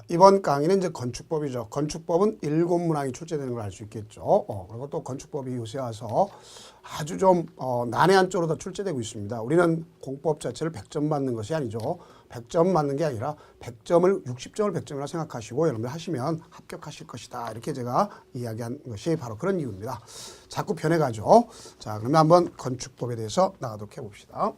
이번 강의는 이제 건축법이죠. 건축법은 7문항이 출제되는 걸 알 수 있겠죠. 그리고 또 건축법이 요새 와서 아주 좀 난해한 쪽으로 더 출제되고 있습니다. 우리는 공법 자체를 100점 받는 것이 아니죠. 100점 받는 게 아니라 100점을 60점을 100점이라 생각하시고 여러분들 하시면 합격하실 것이다. 이렇게 제가 이야기한 것이 바로 그런 이유입니다. 자꾸 변해가죠. 자, 그러면 한번 건축법에 대해서 나가도록 해봅시다.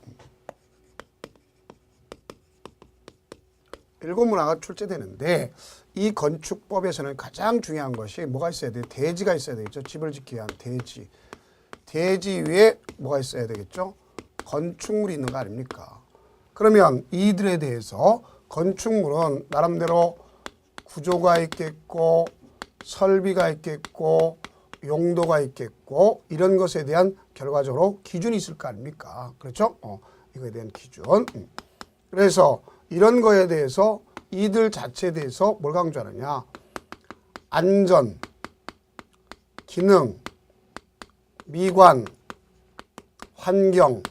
7문화가 출제되는데 이 건축법에서는 가장 중요한 것이 뭐가 있어야 돼요? 대지가 있어야 되겠죠. 집을 짓기 위한 대지. 대지 위에 뭐가 있어야 되겠죠? 건축물이 있는 거 아닙니까? 그러면 이들에 대해서 건축물은 나름대로 구조가 있겠고 설비가 있겠고 용도가 있겠고 이런 것에 대한 결과적으로 기준이 있을 거 아닙니까? 그렇죠? 이거에 대한 기준. 그래서 이런 거에 대해서 이들 자체에 대해서 뭘 강조하느냐. 안전, 기능, 미관, 환경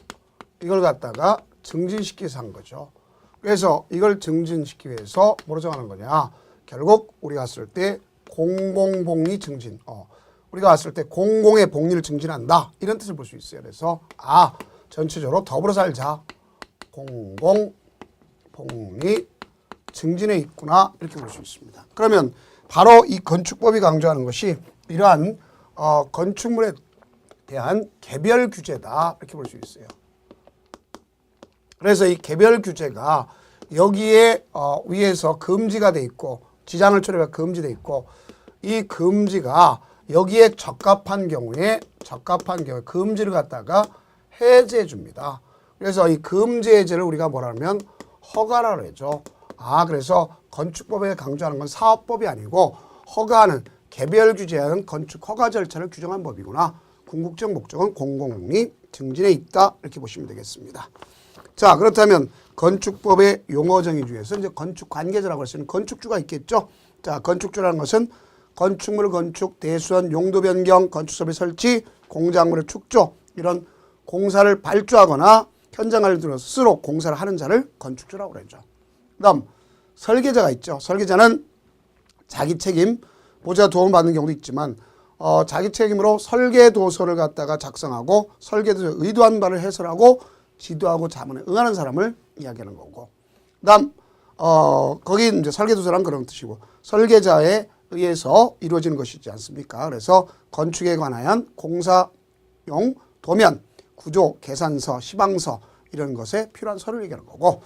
이걸 갖다가 증진시켜서 한 거죠. 그래서 이걸 증진시키기 위해서 뭐로 정하는 거냐. 결국 우리가 왔을 때 공공복리 증진. 우리가 왔을 때 공공의 복리를 증진한다. 이런 뜻을 볼 수 있어요. 그래서 전체적으로 더불어 살자. 공공 복리 증진에 있구나 이렇게 볼 수 있습니다. 그러면 바로 이 건축법이 강조하는 것이 이러한 건축물에 대한 개별 규제다 이렇게 볼 수 있어요. 그래서 이 개별 규제가 여기에 위에서 금지가 돼 있고 지장을 초래가 금지돼 있고 이 금지가 여기에 적합한 경우에 금지를 갖다가 해제해 줍니다. 그래서 이 금지 해제를 우리가 뭐라면 허가라고 하죠. 그래서 건축법에 강조하는 건 사업법이 아니고 허가하는 개별 규제하는 건축 허가 절차를 규정한 법이구나. 궁극적 목적은 공공복리 증진에 있다 이렇게 보시면 되겠습니다. 자, 그렇다면 건축법의 용어 정의 중에서 이제 건축 관계자라고 할 수 있는 건축주가 있겠죠. 자, 건축주라는 것은 건축물 건축, 대수원, 용도 변경, 건축설비 설치, 공작물의 축조 이런 공사를 발주하거나 현장을 들어 스스로 공사를 하는 자를 건축주라고 그러죠. 그다음 설계자가 있죠. 설계자는 자기 책임, 보좌 도움을 받는 경우도 있지만 자기 책임으로 설계 도서를 갖다가 작성하고 설계도서 의도한 바를 해설하고 지도하고 자문에 응하는 사람을 이야기하는 거고. 그다음 거기 이제 설계 도서란 그런 뜻이고 설계자에 의해서 이루어지는 것이지 않습니까? 그래서 건축에 관한 공사용 도면, 구조, 계산서, 시방서 이런 것에 필요한 서류를 얘기하는 거고.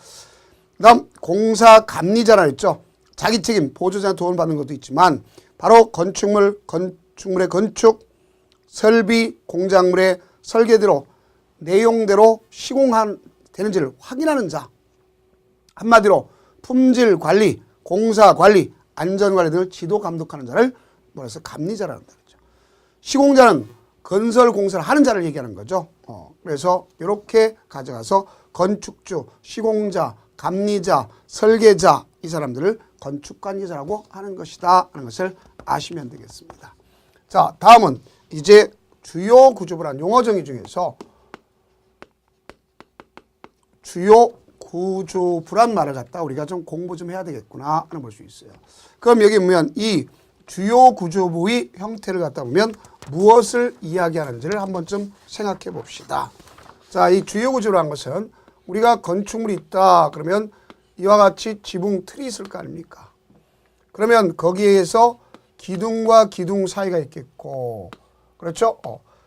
그다음 공사 감리자라 했죠. 자기 책임, 보조자한테 도움을 받는 것도 있지만 바로 건축물의 건축, 설비, 공작물의 설계대로 내용대로 시공되는지를 확인하는 자. 한마디로 품질 관리, 공사 관리, 안전 관리 등을 지도 감독하는 자를 뭐라 해서 감리자라는 거죠. 시공자는 건설 공사를 하는 자를 얘기하는 거죠. 그래서 이렇게 가져가서 건축주, 시공자, 감리자, 설계자 이 사람들을 건축관계자라고 하는 것이다 하는 것을 아시면 되겠습니다. 자, 다음은 이제 주요 구조부란 용어 정의 중에서 주요 구조부란 말을 갖다 우리가 좀 공부 좀 해야 되겠구나 하는 볼 수 있어요. 그럼 여기 보면 이 주요 구조부의 형태를 갖다 보면 무엇을 이야기하는지를 한 번쯤 생각해 봅시다. 자, 이 주요 구조라는 것은 우리가 건축물이 있다 그러면 이와 같이 지붕 틀이 있을 거 아닙니까? 그러면 거기에서 기둥과 기둥 사이가 있겠고, 그렇죠?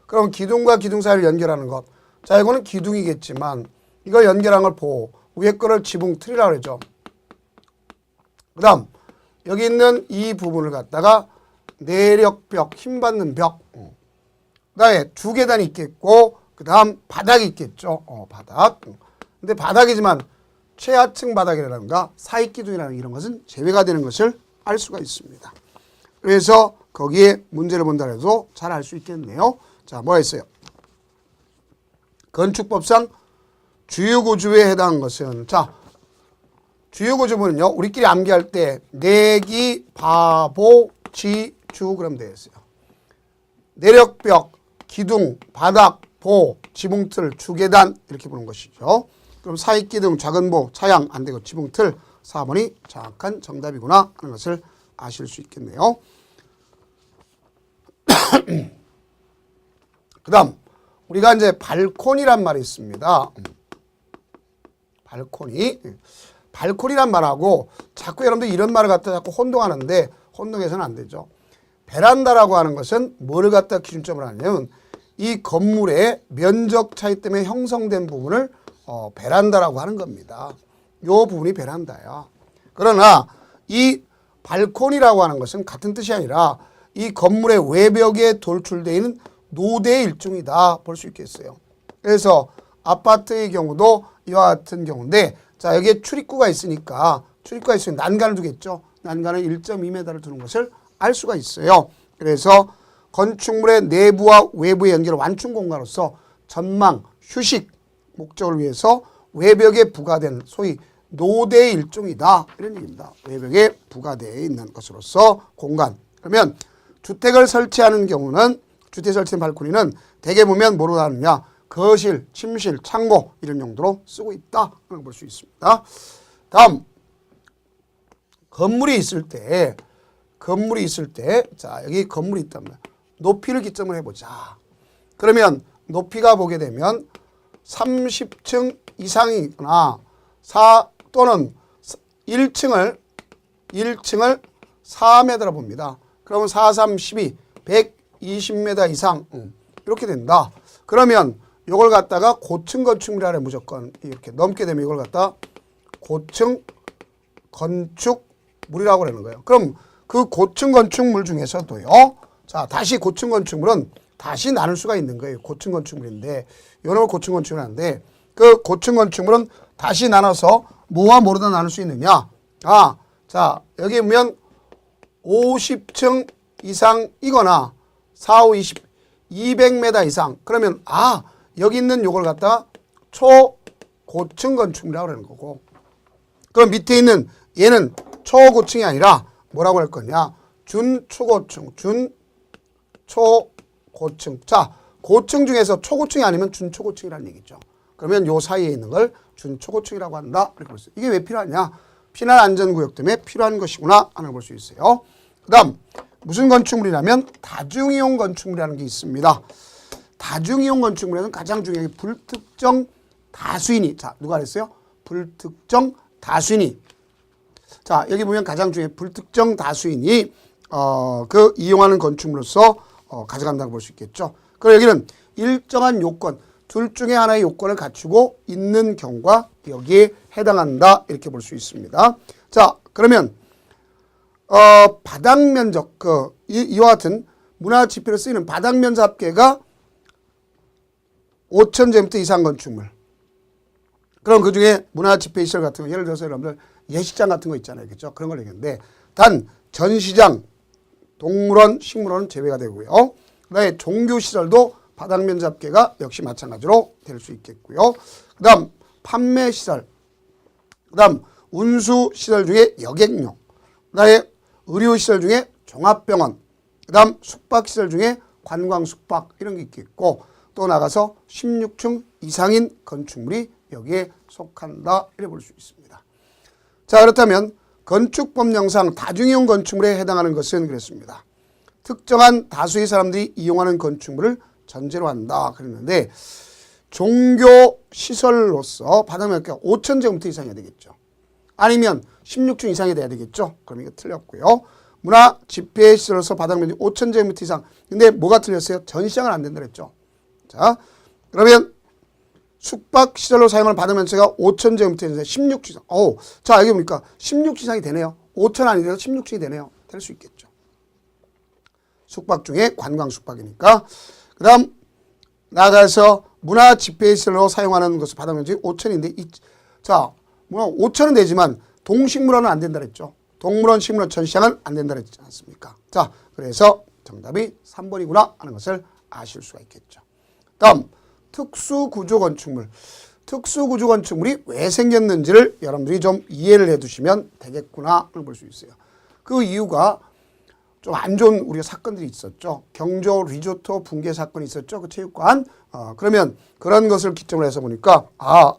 그럼 기둥과 기둥 사이를 연결하는 것. 자, 이거는 기둥이겠지만 이걸 연결한 걸 보고 위에 거를 지붕 틀이라고 그러죠. 그 다음 여기 있는 이 부분을 갖다가 내력벽, 힘받는 벽. 그 다음에 주계단이 있겠고 그 다음 바닥이 있겠죠. 바닥. 근데 바닥이지만 최하층 바닥이라든가 사익기둥이라는 이런 것은 제외가 되는 것을 알 수가 있습니다. 그래서 거기에 문제를 본다 해도 잘 알 수 있겠네요. 자, 뭐가 있어요? 건축법상 주요구조에 해당하는 것은, 자, 주요구조문은요, 우리끼리 암기할 때 내기, 바보, 지, 주 그러면 되겠어요. 내력벽, 기둥, 바닥, 보, 지붕틀, 주계단 이렇게 보는 것이죠. 그럼 사익기둥, 작은 보, 차양 안 되고 지붕틀, 4번이 정확한 정답이구나 하는 것을 아실 수 있겠네요. 그 다음 우리가 이제 발코니란 말이 있습니다. 발코니란 말하고 자꾸 여러분들 이런 말을 갖다 자꾸 혼동하는데 혼동해서는 안 되죠. 베란다라고 하는 것은 뭐를 갖다 기준점으로 하냐면 이 건물의 면적 차이 때문에 형성된 부분을 베란다라고 하는 겁니다. 이 부분이 베란다야. 그러나 이 발코니라고 하는 것은 같은 뜻이 아니라 이 건물의 외벽에 돌출되어 있는 노대의 일종이다 볼 수 있겠어요. 그래서 아파트의 경우도 이와 같은 경우인데 자 여기에 출입구가 있으면 난간을 두겠죠. 난간을 1.2m를 두는 것을 알 수가 있어요. 그래서 건축물의 내부와 외부의 연결을 완충 공간으로서 전망, 휴식 목적을 위해서 외벽에 부과된 소위 노대의 일종이다 이런 얘기입니다. 외벽에 부과되어 있는 것으로서 공간. 그러면 주택을 설치하는 경우는 주택 설치된 발코니는 대개 보면 뭐로 나누냐 거실, 침실, 창고 이런 용도로 쓰고 있다 볼 수 있습니다. 다음 건물이 있을 때 자 여기 건물이 있다면 높이를 기점을 해보자. 그러면 높이가 보게 되면 30층 이상이 있거나 또는 1층을 4m로 봅니다. 그러면 4, 3, 12, 120m 이상 이렇게 된다. 그러면 이걸 갖다가 고층 건축물이라 무조건 이렇게 넘게 되면 이걸 갖다 고층 건축물이라고 하는 거예요. 그럼 그 고층 건축물 중에서도요. 자, 다시 고층 건축물은 다시 나눌 수가 있는 거예요. 고층 건축물인데 이놈을 고층 건축물인데 그 고층 건축물은 다시 나눠서 뭐와 뭐로다 나눌 수 있느냐? 자, 여기 보면 50층 이상이거나 4, 5, 20, 200m 이상. 그러면 여기 있는 요걸 갖다가 초고층 건축물이라고 하는 거고. 그럼 밑에 있는 얘는 초고층이 아니라 뭐라고 할 거냐? 준초고층, 준초고층. 자, 고층 중에서 초고층이 아니면 준초고층이라는 얘기죠. 그러면 요 사이에 있는 걸 준초고층이라고 한다. 이렇게 볼 수 있어요. 이게 왜 필요하냐? 피난 안전구역 때문에 필요한 것이구나 하는 걸 볼 수 있어요. 그 다음 무슨 건축물이냐면 다중이용 건축물이라는 게 있습니다. 다중이용 건축물에는 가장 중요한 게 불특정 다수인이 자 누가 그랬어요? 불특정 다수인이 자 여기 보면 가장 중요한 불특정 다수인이 그 이용하는 건축물로서 가져간다고 볼 수 있겠죠. 그리고 여기는 일정한 요건 둘 중에 하나의 요건을 갖추고 있는 경우가 여기에 해당한다 이렇게 볼 수 있습니다. 자 그러면 바닥 면적 이와 같은 문화 지표로 쓰이는 바닥 면적 합계가 5,000제곱미터 이상 건축물. 그럼 그 중에 문화 지표 시설 같은 거 예를 들어서 여러분들 예식장 같은 거 있잖아요, 그렇죠? 그런 걸 얘기하는데 단 전시장, 동물원, 식물원은 제외가 되고요. 그다음에 종교 시설도 바닥 면적 합계가 역시 마찬가지로 될 수 있겠고요. 그다음 판매 시설, 그다음 운수 시설 중에 여객용, 그다음에 의료 시설 중에 종합병원, 그다음 숙박 시설 중에 관광 숙박 이런 게 있겠고 또 나가서 16층 이상인 건축물이 여기에 속한다 이렇게 볼 수 있습니다. 자 그렇다면 건축법령상 다중이용 건축물에 해당하는 것은 그랬습니다. 특정한 다수의 사람들이 이용하는 건축물을 전제로 한다 그랬는데 종교 시설로서 바닥 면적가 5,000제곱미터 이상이어야 되겠죠. 아니면 16층 이상이 돼야 되겠죠. 그럼 이거 틀렸고요. 문화 집회 시설로서 바닥 면적 5,000제곱미터 이상. 근데 뭐가 틀렸어요? 전시장은 안 된다 그랬죠. 자, 그러면 숙박 시설로 사용하는 바닥 면적가 5,000제곱미터 이상 16층 이상. 자, 여기 보니까 16층 이상이 되네요. 5,000 아니더라도 16층이 되네요. 될 수 있겠죠. 숙박 중에 관광 숙박이니까. 그 다음 나가서 문화 집회 시설로 사용하는 것은 바닥 면적이 5,000인데 자, 뭐 5,000은 되지만 동식물원은 안 된다 그랬죠. 동물원, 식물원, 전시장은 안 된다 그랬지 않습니까? 자, 그래서 정답이 3번이구나 하는 것을 아실 수가 있겠죠. 다음 특수구조 건축물. 특수구조 건축물이 왜 생겼는지를 여러분들이 좀 이해를 해두시면 되겠구나 볼 수 있어요. 그 이유가 좀 안 좋은 우리가 사건들이 있었죠. 경조 리조트 붕괴 사건이 있었죠. 그 체육관. 그러면 그런 것을 기점으로 해서 보니까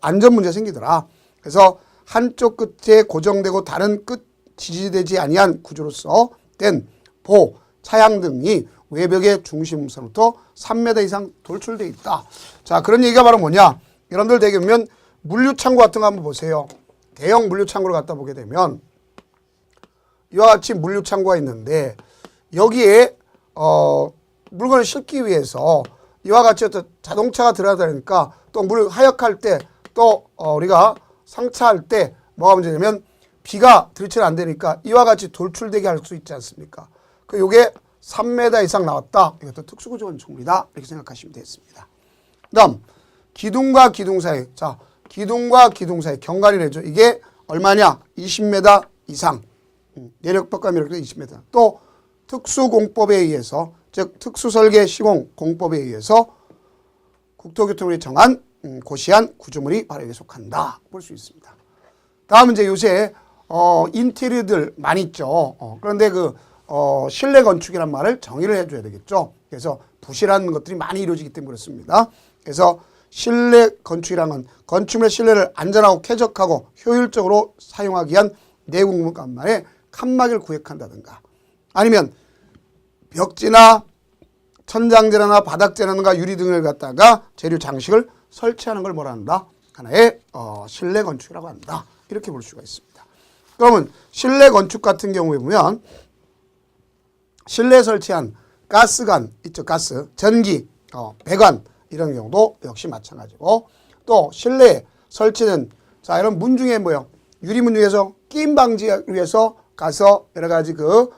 안전 문제 생기더라. 그래서 한쪽 끝에 고정되고 다른 끝 지지되지 아니한 구조로서 된 보, 차양 등이 외벽의 중심선부터 3m 이상 돌출되어 있다. 자, 그런 얘기가 바로 뭐냐? 여러분들 되게 보면 물류창고 같은 거 한번 보세요. 대형 물류창고를 갖다 보게 되면 이와 같이 물류창고가 있는데 여기에 물건을 싣기 위해서 이와 같이 어떤 자동차가 들어가니까 또 물 하역할 때 또 우리가 상차할 때 뭐가 문제냐면 비가 들이치면 안 되니까 이와 같이 돌출되게 할 수 있지 않습니까? 그 요게 3m 이상 나왔다. 이것도 특수구조 건축물이다. 이렇게 생각하시면 되겠습니다. 그다음 기둥과 기둥 사이. 자, 기둥과 기둥 사이 경관이래죠. 이게 얼마냐? 20m 이상. 내력벽과 미력도 20m. 또 특수공법에 의해서 즉 특수설계 시공 공법에 의해서 국토교통부이 정한 고시한 구조물이 바로 여기에 속한다. 볼 수 있습니다. 다음은 이제 요새 인테리어들 많이 있죠. 그런데 그 실내 건축이란 말을 정의를 해줘야 되겠죠. 그래서 부실한 것들이 많이 이루어지기 때문에 그렇습니다. 그래서 실내 건축이란 건 건축물의 실내를 안전하고 쾌적하고 효율적으로 사용하기 위한 내공간만에 칸막이를 구획한다든가 아니면 벽지나 천장재나 바닥재라든가 유리 등을 갖다가 재료 장식을 설치하는 걸 뭐라 한다? 하나의 실내 건축이라고 한다. 이렇게 볼 수가 있습니다. 그러면 실내 건축 같은 경우에 보면 실내에 설치한 가스관 있죠. 가스, 전기, 배관 이런 경우도 역시 마찬가지고 또 실내에 설치된 자 이런 문 중에 뭐요? 유리문 중에서 끼임 방지를 위해서 가서 여러 가지 그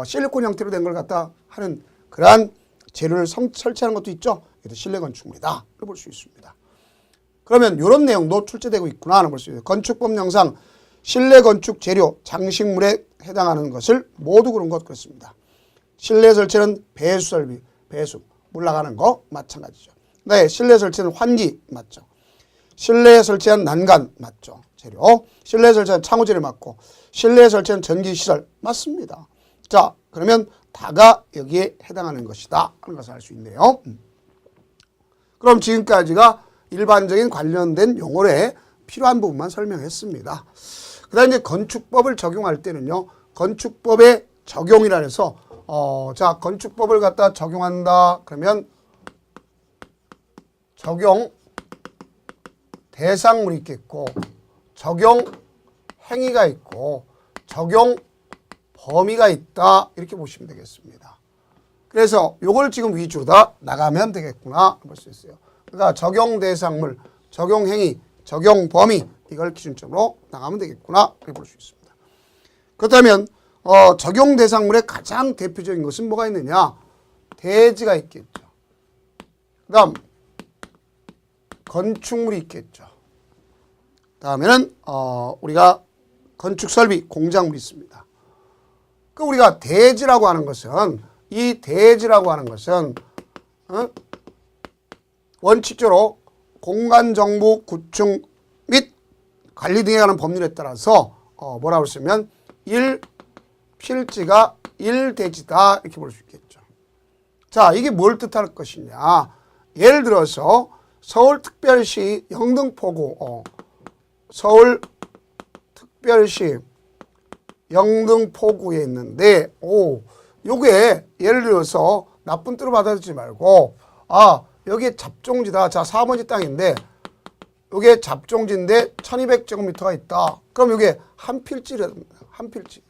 실리콘 형태로 된 걸 갖다 하는 그러한 재료를 설치하는 것도 있죠. 이것도 실내 건축물이다. 볼 수 있습니다. 그러면 이런 내용도 출제되고 있구나 하는 볼 수 있어요. 건축법령상 실내 건축 재료 장식물에 해당하는 것을 모두 그런 것 그렇습니다. 실내 설치는 배수 설비, 배수 물 나가는 거 마찬가지죠. 네, 실내 설치는 환기 맞죠. 실내에 설치한 난간 맞죠. 재료. 실내에 설치한 창호재를 맞고 실내에 설치한 전기시설 맞습니다. 자, 그러면 다가 여기에 해당하는 것이다 하는 것을 알 수 있네요. 그럼 지금까지가 일반적인 관련된 용어에 필요한 부분만 설명했습니다. 그 다음에 이제 건축법을 적용할 때는요. 건축법의 적용이라 해서 자 건축법을 갖다 적용한다 그러면 적용 대상물이 있겠고 적용 행위가 있고 적용 범위가 있다 이렇게 보시면 되겠습니다. 그래서 요걸 지금 위주로 다 나가면 되겠구나 볼 수 있어요. 그러니까 적용 대상물, 적용 행위, 적용 범위 이걸 기준점으로 나가면 되겠구나 이렇게 볼 수 있습니다. 그렇다면 적용 대상물의 가장 대표적인 것은 뭐가 있느냐? 대지가 있겠죠. 그 다음 건축물이 있겠죠. 다음에는 우리가 건축설비, 공작물이 있습니다. 그 우리가 대지라고 하는 것은 이 대지라고 하는 것은 원칙적으로 공간정보 구축 및 관리 등에 관한 법률에 따라서 뭐라고 쓰면 1필지가 1대지다 이렇게 볼 수 있겠죠. 자, 이게 뭘 뜻할 것이냐? 예를 들어서 서울특별시 영등포구 서울특별시 영등포구에 있는데 요게 예를 들어서 나쁜 뜻으로 받아들이지 말고 여기 잡종지다. 자, 4번지 땅인데 요게 잡종지인데 1200제곱미터가 있다. 그럼 요게 한 필지랍니다. 한 필지.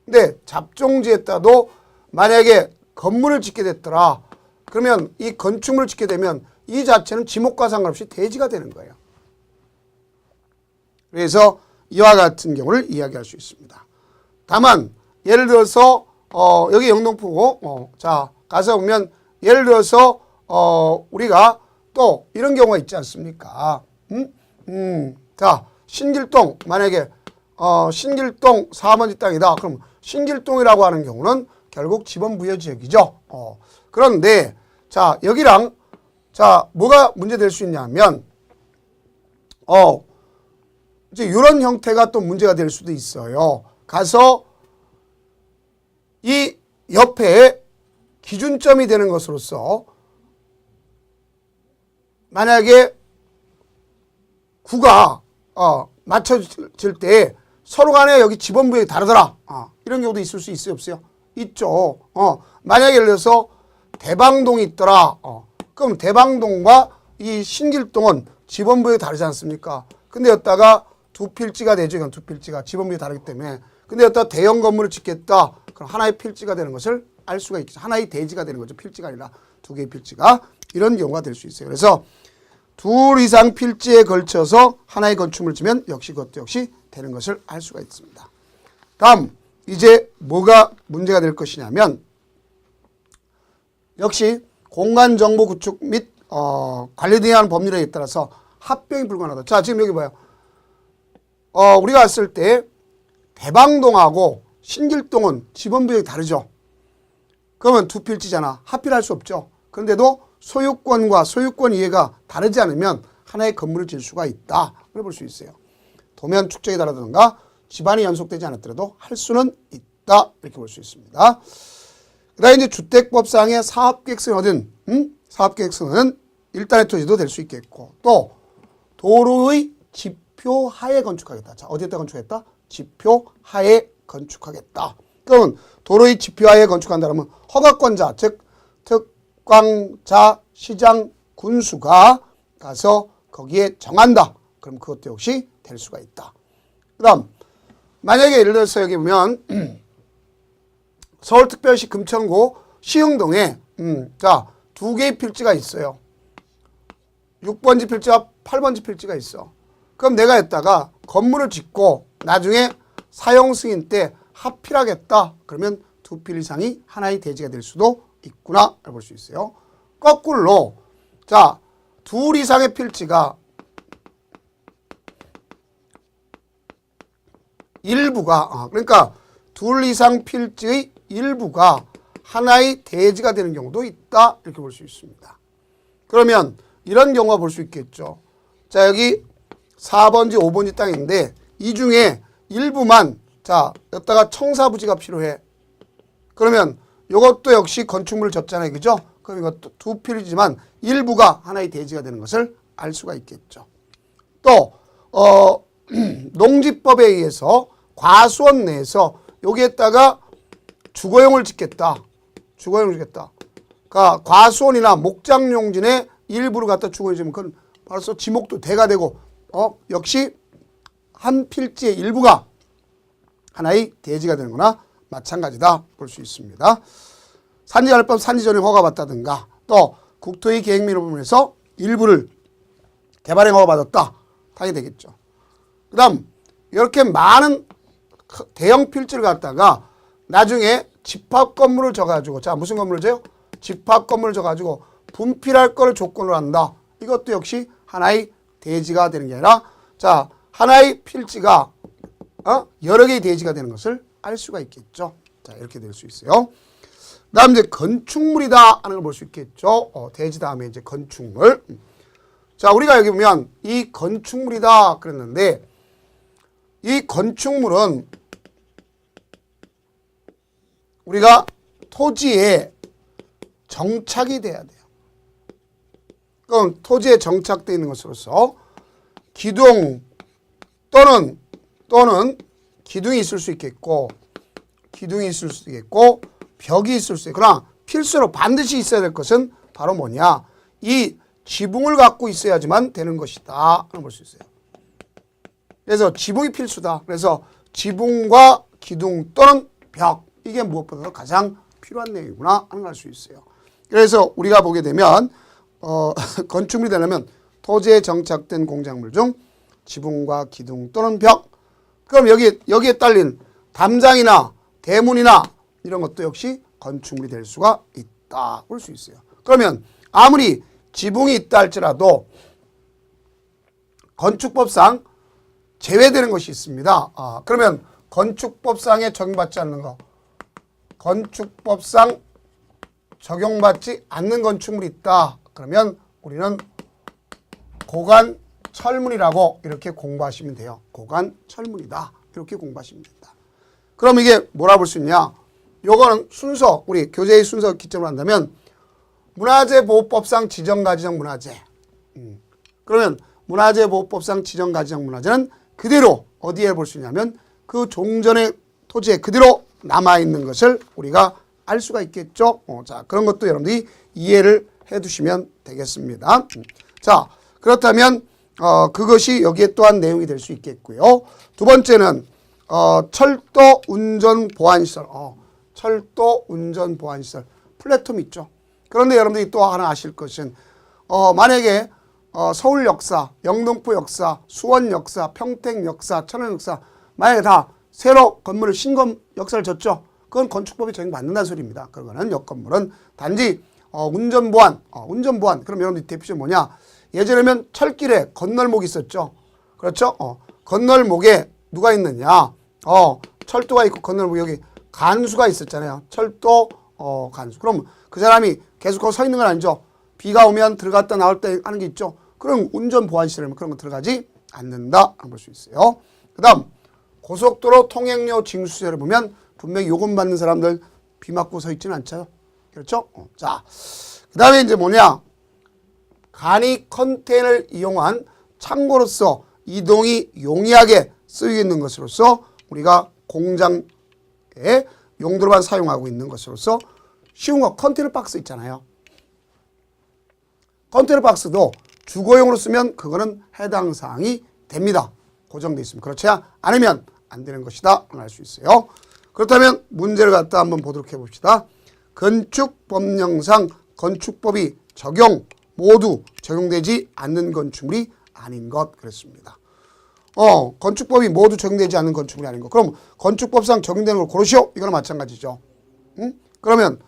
근데 잡종지에다도 만약에 건물을 짓게 됐더라. 그러면 이 건축물을 짓게 되면 이 자체는 지목과 상관없이 대지가 되는 거예요. 그래서 이와 같은 경우를 이야기할 수 있습니다. 다만 예를 들어서 여기 영등포고 자 가서 보면 예를 들어서 우리가 또 이런 경우가 있지 않습니까? 자 신길동 만약에 신길동 4번지 땅이다. 그럼 신길동이라고 하는 경우는 결국 지번부여지역이죠. 그런데 자 여기랑 자 뭐가 문제될 수 있냐면 이제 이런 형태가 또 문제가 될 수도 있어요. 가서 이 옆에 기준점이 되는 것으로서 만약에 구가 맞춰질 때 서로 간에 여기 지번부역이 다르더라. 이런 경우도 있을 수 있어요, 없어요? 있죠. 만약에 예를 들어서 대방동이 있더라. 그럼 대방동과 이 신길동은 지번부역이 다르지 않습니까? 근데 여기다가 두 필지가 되죠. 이건 두 필지가 지번부역이 다르기 때문에. 근데 여기다 대형 건물을 짓겠다. 그럼 하나의 필지가 되는 것을 알 수가 있죠. 하나의 대지가 되는 거죠. 필지가 아니라 두 개의 필지가. 이런 경우가 될 수 있어요. 그래서 둘 이상 필지에 걸쳐서 하나의 건축물을 지면 역시 그것도 역시 되는 것을 알 수가 있습니다. 다음 이제 뭐가 문제가 될 것이냐면 역시 공간정보 구축 및 관리 등에 관한 법률에 따라서 합병이 불가능하다. 자, 지금 여기 봐요. 우리가 왔을 때 대방동하고 신길동은 지번부역이 다르죠. 그러면 두 필지잖아. 합필할 수 없죠. 그런데도 소유권과 소유권 이해가 다르지 않으면 하나의 건물을 지을 수가 있다. 그래 볼 수 있어요. 도면 축적이 다르든가 집안이 연속되지 않았더라도 할 수는 있다. 이렇게 볼 수 있습니다. 그 다음에 이제 주택법상의 사업계획서는 어딘? 사업계획서는 일단의 토지도 될 수 있겠고 또 도로의 지표하에 건축하겠다. 자, 어디에다 건축하겠다? 지표하에 건축하겠다. 그러면 도로의 지표하에 건축한다면 허가권자, 즉 특광자, 시장, 군수가 가서 거기에 정한다. 그럼 그것도 역시 될 수가 있다. 그 다음 만약에 예를 들어서 여기 보면 서울특별시 금천구 시흥동에 자, 두 개의 필지가 있어요. 6번지 필지와 8번지 필지가 있어. 그럼 내가 했다가 건물을 짓고 나중에 사용 승인 때 합필하겠다. 그러면 두 필 이상이 하나의 대지가 될 수도 있구나 볼 수 있어요. 거꾸로 자, 둘 이상의 필지가 일부가 그러니까 둘 이상 필지의 일부가 하나의 대지가 되는 경우도 있다. 이렇게 볼 수 있습니다. 그러면 이런 경우가 볼 수 있겠죠. 자, 여기 4번지 5번지 땅인데 이 중에 일부만 자, 여기다가 청사부지가 필요해. 그러면 이것도 역시 건축물을 졌잖아요. 그죠? 그럼 이것도 두 필이지만 일부가 하나의 대지가 되는 것을 알 수가 있겠죠. 또 농지법에 의해서 과수원 내에서 여기에다가 주거용을 짓겠다. 주거용을 짓겠다. 그러니까 과수원이나 목장용진의 일부를 갖다 주거용 짓면 그건 벌써 지목도 대가 되고 역시 한 필지의 일부가 하나의 대지가 되는 거나 마찬가지다 볼 수 있습니다. 산지관리법 산지전용 허가받다든가 또 국토의 계획민을 부분에서 일부를 개발행 허가받았다. 하게 되겠죠. 그 다음 이렇게 많은 대형 필지를 갖다가 나중에 집합 건물을 져가지고 자, 무슨 건물을 져요? 집합 건물을 져가지고 분필할 거를 조건으로 한다. 이것도 역시 하나의 대지가 되는 게 아니라 자, 하나의 필지가 여러 개의 대지가 되는 것을 알 수가 있겠죠. 자, 이렇게 될 수 있어요. 그 다음 이제 건축물이다 하는 걸 볼 수 있겠죠. 대지 다음에 이제 건축물. 자, 우리가 여기 보면 이 건축물이다 그랬는데 이 건축물은 우리가 토지에 정착이 돼야 돼요. 그럼 토지에 정착되어 있는 것으로서 기둥 또는 기둥이 있을 수 있겠고 기둥이 있을 수 있겠고 벽이 있을 수 있고 그러나 필수로 반드시 있어야 될 것은 바로 뭐냐? 이 지붕을 갖고 있어야지만 되는 것이다. 볼 수 있어요. 그래서 지붕이 필수다. 그래서 지붕과 기둥 또는 벽 이게 무엇보다도 가장 필요한 내용이구나 하는 걸 알 수 있어요. 그래서 우리가 보게 되면 건축물이 되려면 토지에 정착된 공작물 중 지붕과 기둥 또는 벽 그럼 여기에 딸린 담장이나 대문이나 이런 것도 역시 건축물이 될 수가 있다 볼 수 있어요. 그러면 아무리 지붕이 있다 할지라도 건축법상 제외되는 것이 있습니다. 그러면 건축법상에 적용받지 않는 거 건축법상 적용받지 않는 건축물이 있다. 그러면 우리는 고관철문이라고 이렇게 공부하시면 돼요. 고관철문이다. 이렇게 공부하시면 된다. 그럼 이게 뭐라 볼 수 있냐? 요거는 순서, 우리 교재의 순서 기점으로 한다면 문화재보호법상 지정가지적 문화재. 그러면 문화재보호법상 지정가지적 문화재는 그대로 어디에 볼 수 있냐면 그 종전의 토지에 그대로 남아있는 것을 우리가 알 수가 있겠죠. 자, 그런 것도 여러분들이 이해를 해 두시면 되겠습니다. 자, 그렇다면 그것이 여기에 또한 내용이 될 수 있겠고요. 두 번째는 철도 운전 보안시설. 철도 운전 보안시설. 플랫폼 있죠. 그런데 여러분들이 또 하나 아실 것은 만약에 서울 역사, 영등포 역사, 수원 역사, 평택 역사, 천안 역사 만약에 다 새로 건물을 신건 역사를 졌죠. 그건 건축법에 적용받는다는 소리입니다. 그거는 옆 건물은 단지 운전보안. 그럼 여러분들 대표적으로 뭐냐? 예전에는 철길에 건널목이 있었죠. 그렇죠? 건널목에 누가 있느냐? 철도가 있고 건널목 여기 간수가 있었잖아요. 철도 간수. 그럼 그 사람이 계속 거기 서 있는 건 아니죠. 비가 오면 들어갔다 나올 때 하는 게 있죠. 그럼 운전보안시설이면 그런 거 들어가지 않는다. 볼 수 있어요. 그 다음 고속도로 통행료 징수세를 보면 분명히 요금 받는 사람들 비 맞고 서 있지는 않죠. 그렇죠? 자, 그 다음에 이제 뭐냐? 간이 컨테이너를 이용한 창고로서 이동이 용이하게 쓰이는 것으로서 우리가 공장에 용도로만 사용하고 있는 것으로서 쉬운 거 컨테이너 박스 있잖아요. 컨테이너 박스도 주거용으로 쓰면 그거는 해당 사항이 됩니다. 고정되어 있으면. 그렇지 않으면 안 되는 것이다. 알 수 있어요. 그렇다면 문제를 갖다 한번 보도록 해봅시다. 건축법령상 건축법이 모두 적용되지 않는 건축물이 아닌 것 그랬습니다. 건축법이 모두 적용되지 않는 건축물이 아닌 것. 그럼 건축법상 적용되는 걸 고르시오. 이거는 마찬가지죠. 응? 그러면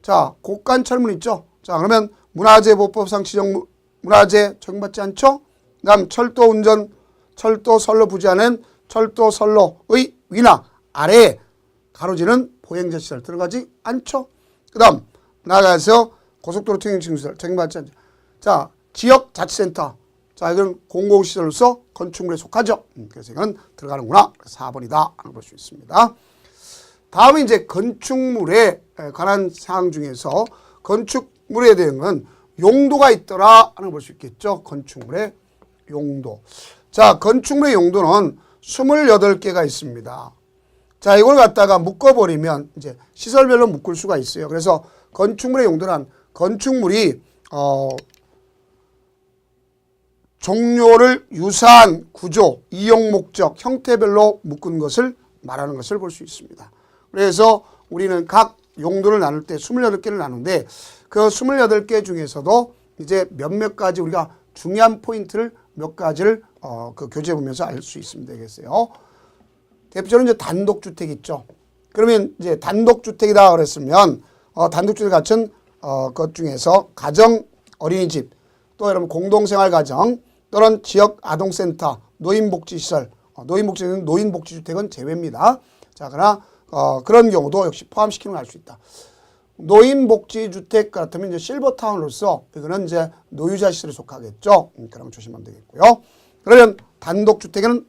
자, 곡간철문 있죠. 자, 그러면 문화재보호법상 지정 문화재 적용받지 않죠. 그다음 철도 운전, 철도 선로 부지하는 철도 선로의 위나 아래에 가로지는 보행자 시설 들어가지 않죠. 그 다음 나아가서 고속도로 통행 징수시설 적용받지 않죠. 자, 지역자치센터. 자, 이건 공공시설로서 건축물에 속하죠. 그래서 이건 들어가는구나. 4번이다. 볼 수 있습니다. 다음은 이제 건축물에 관한 사항 중에서 건축물에 대한 용도가 있더라 하는 걸 볼 수 있겠죠. 건축물의 용도. 자, 건축물의 용도는 28개가 있습니다. 자, 이걸 갖다가 묶어버리면 이제 시설별로 묶을 수가 있어요. 그래서 건축물의 용도란 건축물이 종료를 유사한 구조, 이용 목적, 형태별로 묶은 것을 말하는 것을 볼 수 있습니다. 그래서 우리는 각 용도를 나눌 때 28개를 나누는데 그 28개 중에서도 이제 몇몇 가지 우리가 중요한 포인트를 몇 가지를 그 교재 보면서 알 수 있으면 되겠어요. 대표적으로 이제 단독주택 있죠. 그러면 이제 단독주택이다 그랬으면 단독주택 갖춘 것 중에서 가정, 어린이집, 또 여러분 공동생활가정 또는 지역 아동센터, 노인복지시설, 노인복지는 노인복지주택은 제외입니다. 자, 그러나 그런 경우도 역시 포함시키는 걸 알 수 있다. 노인복지주택 같으면 이제 실버타운으로서 이거는 이제 노유자 시설에 속하겠죠. 그럼 조심하면 되겠고요. 그러면 단독주택에는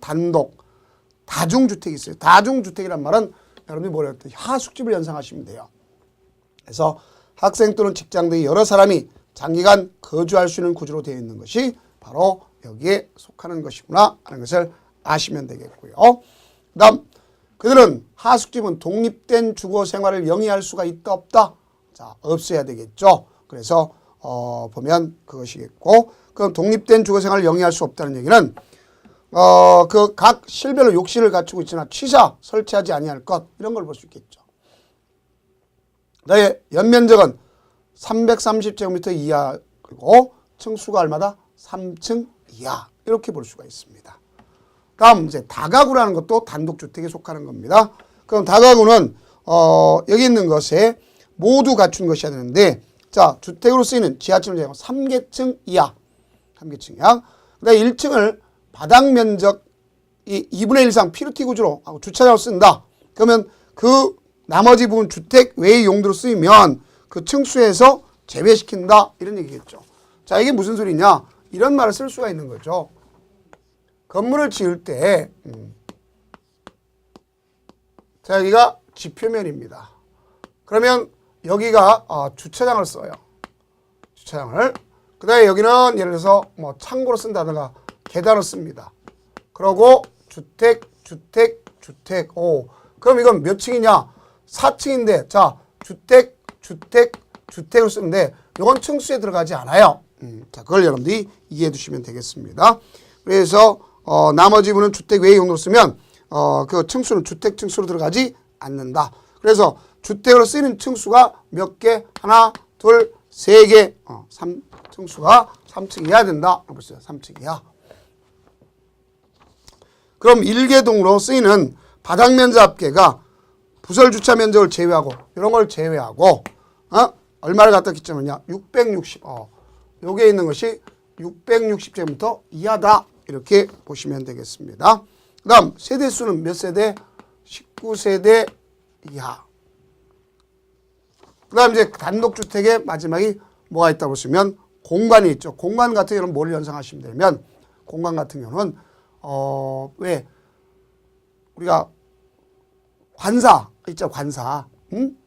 다중주택이 있어요. 다중주택이란 말은 여러분이 뭐라 했더니 하숙집을 연상하시면 돼요. 그래서 학생 또는 직장 등의 여러 사람이 장기간 거주할 수 있는 구조로 되어 있는 것이 바로 여기에 속하는 것이구나 하는 것을 아시면 되겠고요. 그 다음 그들은 하숙집은 독립된 주거 생활을 영위할 수가 있다 없다? 자, 없어야 되겠죠. 그래서 보면 그것이겠고 그럼 독립된 주거 생활을 영위할 수 없다는 얘기는 그 각 실별로 욕실을 갖추고 있으나 취사 설치하지 아니할 것 이런 걸 볼 수 있겠죠. 그다음에 연면적은 330제곱미터 이하 그리고 층수가 얼마다? 3층 이하 이렇게 볼 수가 있습니다. 다음 이제 다가구라는 것도 단독주택에 속하는 겁니다. 그럼 다가구는 여기 있는 것에 모두 갖춘 것이어야 되는데 자, 주택으로 쓰이는 지하층을 제외하고 3계층 이하. 3계층 이하. 그다음에 1층을 바닥 면적 이 2분의 1 이상 피르티 구조로 하고 주차장으로 쓴다. 그러면 그 나머지 부분 주택 외의 용도로 쓰이면 그 층수에서 제외시킨다. 이런 얘기겠죠. 자, 이게 무슨 소리냐? 이런 말을 쓸 수가 있는 거죠. 건물을 지을 때 자, 여기가 지표면입니다. 그러면 여기가 주차장을 써요. 주차장을. 그 다음에 여기는 예를 들어서 뭐 창고로 쓴다든가 계단을 씁니다. 그러고 주택, 주택, 주택. 오. 그럼 이건 몇 층이냐? 4층인데, 자, 주택, 주택, 주택을 쓰는데, 이건 층수에 들어가지 않아요. 자, 그걸 여러분들이 이해해 두시면 되겠습니다. 그래서, 나머지 부분은 주택 외의 용도로 쓰면, 그 층수는 주택 층수로 들어가지 않는다. 그래서 주택으로 쓰이는 층수가 몇 개? 하나, 둘, 세 개. 층수가 3층이어야 된다. 보세요. 3층이야. 그럼 1개동으로 쓰이는 바닥 면적 합계가 부설 주차 면적을 제외하고 이런 걸 제외하고 얼마를 갖다 기점하냐? 660. 요게 있는 것이 660제곱미터 이하다. 이렇게 보시면 되겠습니다. 그다음 세대 수는 몇 세대? 19세대 이하. 그다음 이제 단독주택의 마지막이 뭐가 있다 보시면 공간이 있죠. 공간 같은 경우는 뭘 연상하시면 되면 공간 같은 경우는 왜 우리가 관사 있죠. 관사.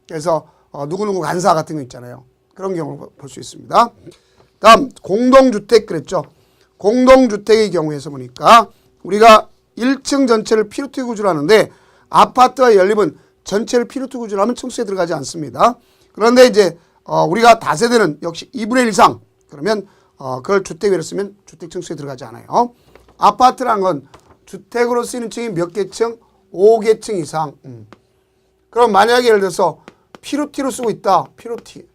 그래서 누구누구 관사 같은 거 있잖아요. 그런 경우를 볼 수 있습니다. 다음 공동주택 그랬죠. 공동주택의 경우에서 보니까 우리가 1층 전체를 피루트 구조로 하는데 아파트와 연립은 전체를 피루트 구조로 하면 층수에 들어가지 않습니다. 그런데 이제 우리가 다세대는 역시 2분의 1 이상 그러면 그걸 주택으로 쓰면 주택 층수에 들어가지 않아요. 아파트라는 건 주택으로 쓰이는 층이 몇 개 층? 5개 층 이상. 그럼 만약에 예를 들어서 피루티로 쓰고 있다. 피루티.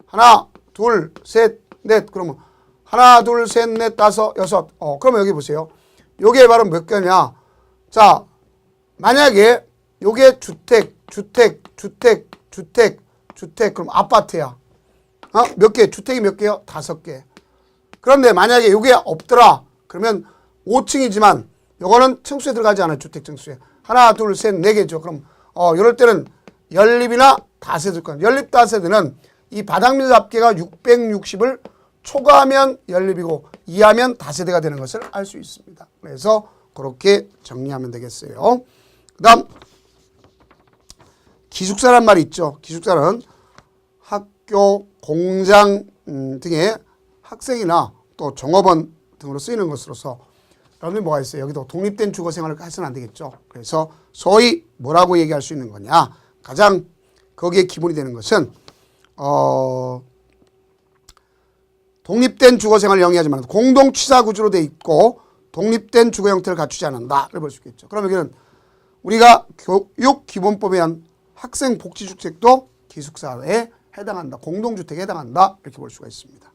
하나, 둘, 셋, 넷. 그러면 하나, 둘, 셋, 넷, 다섯, 여섯. 그러면 여기 보세요. 요게 바로 몇 개냐? 자, 만약에 요게 주택, 주택, 주택, 주택, 주택. 그럼 아파트야. 몇 개? 주택이 몇 개요? 5개. 그런데 만약에 요게 없더라. 그러면 5층이지만 요거는 층수에 들어가지 않아요. 주택 층수에. 하나, 둘, 셋, 4개죠. 그럼 이럴 때는 연립이나 다세대일 거예요. 연립 다세대는 이 바닥 면적 합계가 660을 초과하면 연립이고 이하면 다세대가 되는 것을 알 수 있습니다. 그래서 그렇게 정리하면 되겠어요. 그 다음 기숙사란 말이 있죠. 기숙사는 학교, 공장 등의 학생이나 또 종업원 등으로 쓰이는 것으로서 여러분들 뭐가 있어요? 여기도 독립된 주거 생활을 해서는 안 되겠죠. 그래서 소위 뭐라고 얘기할 수 있는 거냐? 가장 거기에 기본이 되는 것은 독립된 주거 생활을 영위하지만 공동 취사 구조로 돼 있고 독립된 주거 형태를 갖추지 않는다를 볼 수 있겠죠. 그럼 여기는 우리가 교육 기본법에 의한 학생 복지주택도 기숙사에 해당한다. 공동주택에 해당한다. 이렇게 볼 수가 있습니다.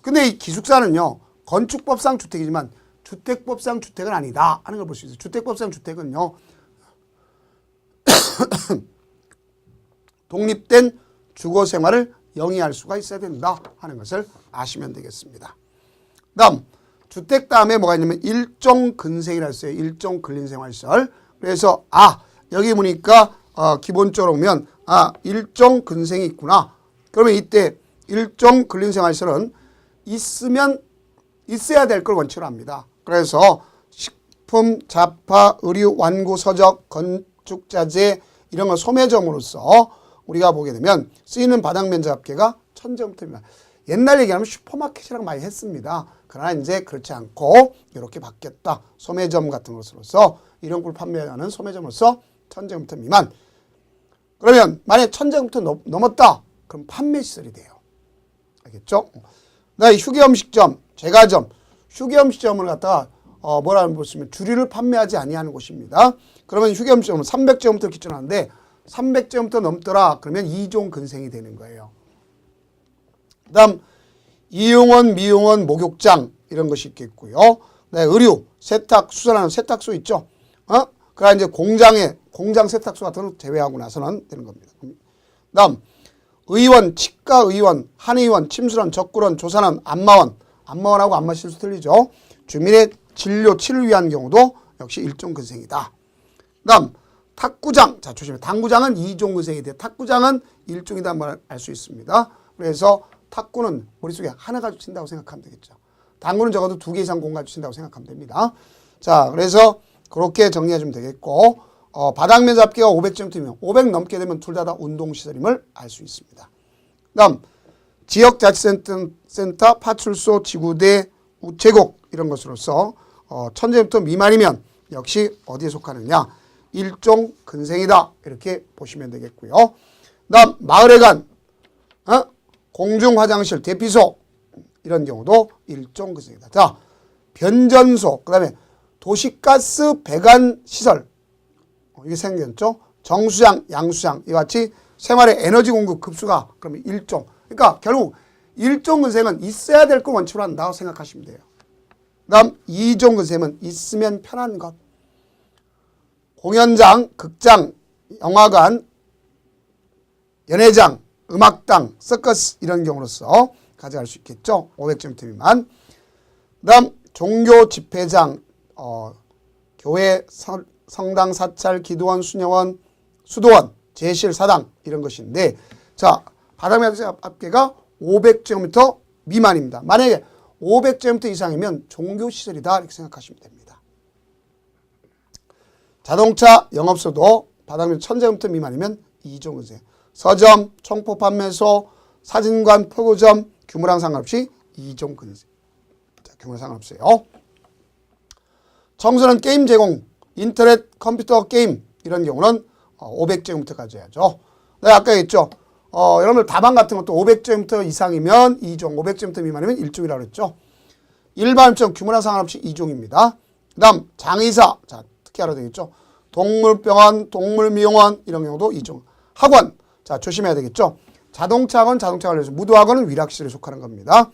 근데 이 기숙사는요. 건축법상 주택이지만 주택법상 주택은 아니다 하는 걸 볼 수 있어요. 주택법상 주택은요. 독립된 주거 생활을 영위할 수가 있어야 된다 하는 것을 아시면 되겠습니다. 다음 주택 다음에 뭐가 있냐면 일종 근생이라 했어요. 일종 근린생활시설. 그래서 여기 보니까 기본적으로 보면 일종 근생이 있구나. 그러면 이때 일종 근린생활시설은 있어야 될 걸 원칙으로 합니다. 그래서 식품, 잡화, 의류, 완구, 서적, 건축자재 이런 걸 소매점으로서 우리가 보게 되면 쓰이는 바닥 면적 합계가 1000제곱미터입니다. 옛날 얘기하면 슈퍼마켓이라고 많이 했습니다. 그러나 이제 그렇지 않고 이렇게 바뀌었다. 소매점 같은 것으로서 이런 걸 판매하는 소매점으로서 1000제곱미터 미만. 그러면 만약에 1000제곱미터 넘었다. 그럼 판매시설이 돼요. 알겠죠? 휴게음식점, 제과점, 휴게음식점을 갖다가 뭐라고 보시면 주류를 판매하지 아니하는 곳입니다. 그러면 휴게음식점은 300제곱미터를 기준으로 하는데 300제곱미터 넘더라. 그러면 2종 근생이 되는 거예요. 그 다음 이용원, 미용원, 목욕장 이런 것이 있겠고요. 의류, 세탁, 수선하는 세탁소 있죠. 그러나 이제 공장 세탁소 같은 건 제외하고 나서는 되는 겁니다. 그 다음 의원, 치과 의원, 한의원, 침술원, 적구원, 조산원, 안마원, 안마원하고 안마실수 틀리죠. 주민의 진료, 치료를 위한 경우도 역시 일종 근생이다. 그 다음 탁구장, 자 조심해. 당구장은 2종 근생이 돼요. 탁구장은 1종이다 말 알 수 있습니다. 그래서 탁구는 머릿속에 하나 가지고 친다고 생각하면 되겠죠. 당구는 적어도 2개 이상 공 가지고 친다고 생각하면 됩니다. 자, 그래서 그렇게 정리해주면 되겠고 바닥 면적 합계가 500제곱미터면 500 넘게 되면 둘 다 운동시설임을 알 수 있습니다. 그 다음 지역자치센터, 파출소, 지구대, 우체국 이런 것으로서 1000제곱미터 미만이면 역시 어디에 속하느냐? 일종 근생이다. 이렇게 보시면 되겠고요. 다음 마을회관, 공중화장실, 대피소 이런 경우도 일종 근생이다. 자, 변전소, 그 다음에 도시가스 배관시설 이게 생겼죠. 정수장, 양수장 이와 같이 생활의 에너지 공급 급수가 그러면 일종. 그러니까 결국 일종 근생은 있어야 될 걸 원칙으로 한다고 생각하시면 돼요. 그 다음 이종 근생은 있으면 편한 것. 공연장, 극장, 영화관, 연회장, 음악당, 서커스 이런 경우로서 가져갈 수 있겠죠. 500제곱미터 미만. 그 다음 종교 집회장, 교회, 성당, 사찰, 기도원, 수녀원, 수도원, 제실, 사당 이런 것인데 자, 바닥면적 합계가 500제곱미터 미만입니다. 만약에 500제곱미터 이상이면 종교시설이다 이렇게 생각하시면 됩니다. 자동차 영업소도 바닥면적 1000제곱미터 미만이면 이종 근생. 서점, 총포 판매소, 사진관, 포구점 규모랑 상관없이 이종 근생. 자, 규모랑 상관없어요. 청소년 게임 제공, 인터넷, 컴퓨터 게임 이런 경우는 500제곱미터까지 해야죠. 내가 아까 했죠. 여러분들 다방 같은 것도 500제곱미터 이상이면 2종, 500제곱미터 미만이면 1종이라고 했죠. 일반점 규모랑 상관없이 2종입니다. 그 다음 장의사, 자 특히 알아야 되겠죠. 동물병원, 동물미용원 이런 경우도 2종. 학원, 자 조심해야 되겠죠. 자동차학원, 자동차 관련해서 무도학원은 위락시설에 속하는 겁니다.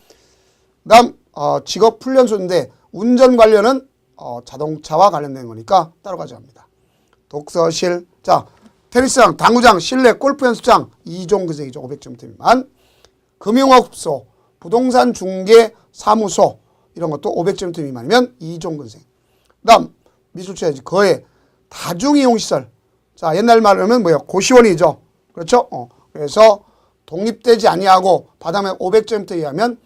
그 다음 직업훈련소인데 운전 관련은 자동차와 관련된 거니까 따로 가져갑니다. 독서실, 자 테니스장, 당구장, 실내 골프 연습장 2종 근생이죠. 500제곱미터 미만. 금융업소, 부동산 중개 사무소 이런 것도 500제곱미터 미만이면 2종 근생. 그 다음 미술체험지, 거래, 다중이용시설. 자 옛날 말로 하면 뭐예요? 고시원이죠. 그렇죠? 그래서 독립되지 아니하고 바닥면 500제곱미터 이하면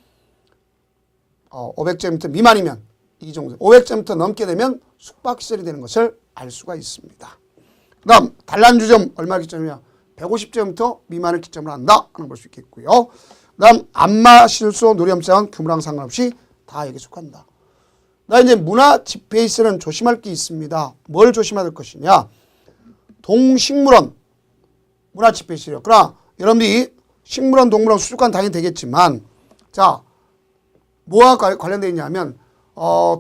500제곱미터 미만이면 2종, 500제곱미터 넘게 되면 숙박시설이 되는 것을 알 수가 있습니다. 그 다음 단란주점 얼마 기점이냐? 150제곱미터 미만을 기점으로 한다 하는 걸 볼 수 있겠고요. 그 다음 안마실소, 놀이영장은 규모랑 상관없이 다 여기 속한다. 나 이제 문화 집회시설은 조심할 게 있습니다. 뭘 조심해야 될 것이냐? 동식물원 문화 집회시설이요. 그러나 여러분들이 식물원, 동물원, 수족관 당연히 되겠지만 자 뭐와 관련되어 있냐면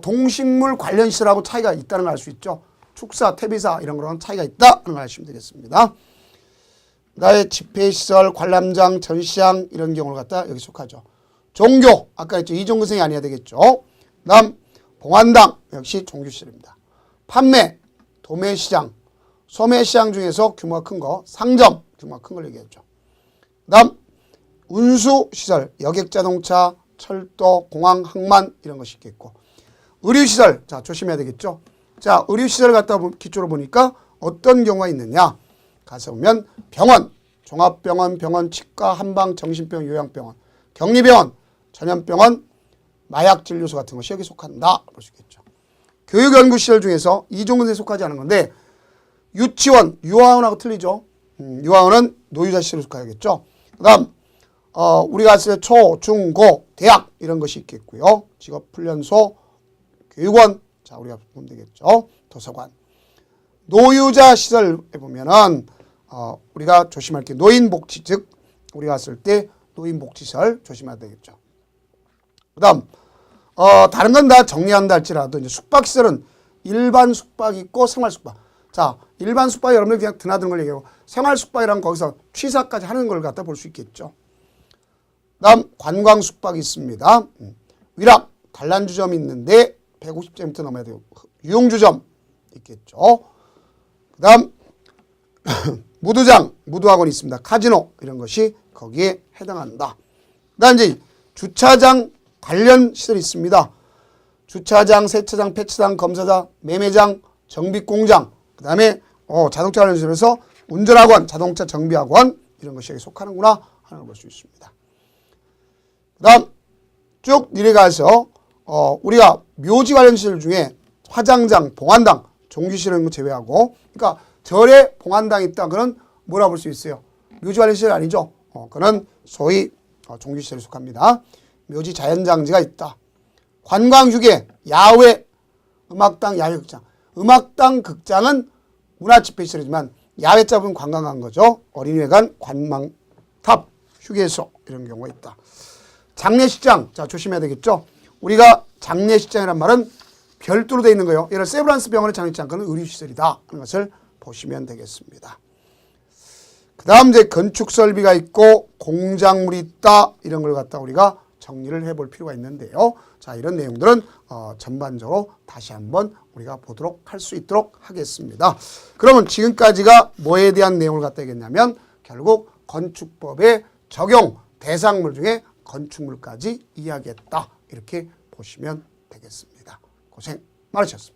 동식물 관련 시설하고 차이가 있다는 걸 알 수 있죠. 축사, 퇴비사 이런 거랑 차이가 있다 하는 걸 아시면 되겠습니다. 나의 집회시설, 관람장, 전시장 이런 경우를 갖다 여기 속하죠. 종교, 아까 했죠. 이종 근생이 아니어야 되겠죠. 다음 봉안당 역시 종교시설입니다. 판매, 도매시장, 소매시장 중에서 규모가 큰 거, 상점 규모가 큰 걸 얘기했죠. 다음 운수시설, 여객자동차, 철도, 공항, 항만 이런 것이 있겠고 의료시설, 자 조심해야 되겠죠. 자 의료시설 갖다 기초로 보니까 어떤 경우가 있느냐. 가서 보면 병원, 종합병원, 병원, 치과, 한방, 정신병원, 요양병원, 격리병원, 전염병원, 마약진료소 같은 것이 여기 속한다 볼 수 있겠죠. 교육연구시설 중에서 이종근에 속하지 않은 건데 유치원, 유아원하고 틀리죠. 유아원은 노유자시설에 속하겠죠. 그 다음 우리가 갔을 때 초, 중, 고, 대학 이런 것이 있겠고요. 직업훈련소, 교육원, 자 우리가 보면 되겠죠. 도서관. 노유자 시설에 보면은 우리가 조심할 게 노인복지, 즉 우리가 갔을 때 노인복지시설 조심해야 되겠죠. 그 다음 다른 건 다 정리한다 할지라도 이제 숙박시설은 일반 숙박이 있고 생활숙박. 자 일반 숙박이 여러분들 그냥 드나드는 걸 얘기하고 생활숙박이란 거기서 취사까지 하는 걸 갖다 볼 수 있겠죠. 그 다음 관광숙박이 있습니다. 위락, 단란주점이 있는데 150제곱미터 넘어야 되고 유흥주점 있겠죠. 그 다음 무도장, 무도학원이 있습니다. 카지노 이런 것이 거기에 해당한다. 그 다음 이제 주차장 관련 시설이 있습니다. 주차장, 세차장, 폐차장, 검사장, 매매장, 정비공장, 그 다음에 자동차 관련 시설에서 운전학원, 자동차 정비학원 이런 것이 여기 속하는구나 하는 걸 볼 수 있습니다. 그 다음 쭉 내려가서 우리가 묘지 관련 시설 중에 화장장, 봉안당, 종교시설 이런 거 제외하고 그러니까 절에 봉안당이 있다. 그는 뭐라 볼 수 있어요? 묘지 관련 시설 아니죠. 그는 소위 종교시설에 속합니다. 묘지 자연장지가 있다. 관광휴게, 야외, 음악당, 야외극장. 음악당, 극장은 문화집회시설이지만 야외 잡은 관광한 거죠. 어린이회관, 관망탑, 휴게소 이런 경우가 있다. 장례식장, 자 조심해야 되겠죠. 우리가 장례식장이란 말은 별도로 되어 있는 거예요. 예를 세브란스 병원의 장례식장은 의료시설이다 하는 것을 보시면 되겠습니다. 그 다음 이제 건축설비가 있고 공작물이 있다 이런 걸 갖다 우리가 정리를 해볼 필요가 있는데요. 자 이런 내용들은 전반적으로 다시 한번 우리가 보도록 할 수 있도록 하겠습니다. 그러면 지금까지가 뭐에 대한 내용을 갖다 얘기했냐면 결국 건축법의 적용 대상물 중에 건축물까지 이야기했다 이렇게 보시면 되겠습니다. 고생 많으셨습니다.